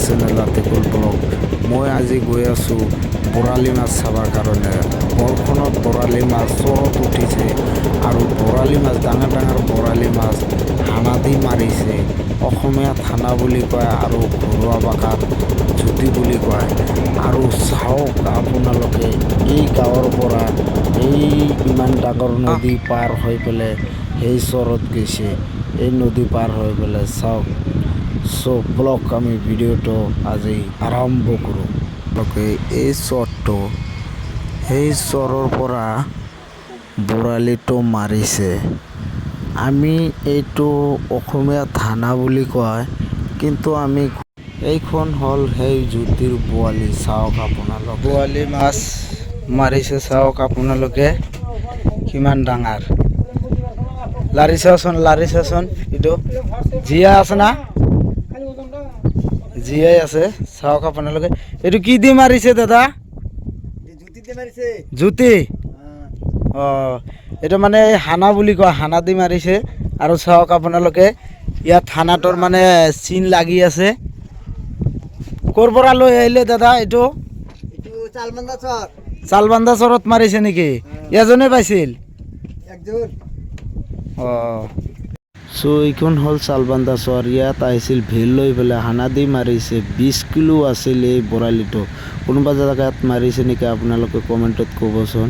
Channel Atikul blog. মই আজি গৈ আছোঁ বৰালি মাছ চাবৰ কাৰণে। বৰখনত বৰালি মাছ চৰত উঠিছে আৰু বৰালি মাছ ডাঙৰ ডাঙৰ বৰালি মাছ হানা দি মাৰিছে। অসমীয়াত হানা বুলি কয় আৰু ঘৰুৱা ভাষাত জুতি বুলি কয়। আৰু চাওক আপোনালোকে এই গাঁৱৰ পৰা এই ইমান ডাঙৰ নদী পাৰ হৈ পেলাই সেই চৰত গৈছে। এই নদী পাৰ হৈ পেলাই চাওক। চ' ব্লগ আমি ভিডিঅ'টো আজি আৰম্ভ কৰোঁ। এই চৰটো সেই চৰৰ পৰা বৰালিটো মাৰিছে। আমি এইটো অসমীয়াত হানা বুলি কয়, কিন্তু আমি এইখন হ'ল সেই জ্যোতিৰ পোৱালি। চাওক আপোনালোকে পোৱালি মাছ মাৰিছে, চাওক আপোনালোকে কিমান ডাঙৰ। লাৰি চাচোন এইটো জীয়া আছে না, জীয়াই আছে। চাওক আপোনালোকে এইটো কি দি মাৰিছে দাদা? জুতি। এইটো মানে হানা বুলি কয়, হানা দি মাৰিছে। আৰু চাওক আপোনালোকে ইয়াত হানাটোৰ মানে চিন লাগি আছে। ক'ৰ পৰা লৈ আহিলে দাদা? এইটো চালবান্ধা চৰত মাৰিছে নেকি? এজনে পাইছিল? চ' এইখন হ'ল চালবান্ধা চৰ। ইয়াত আহিছিল ভেল লৈ পেলাই হানা দি মাৰিছে। 20 কিলো আছিল এই বৰালিটো। কোনোবা জেগাত মাৰিছে নেকি আপোনালোকে কমেণ্টত ক'বচোন।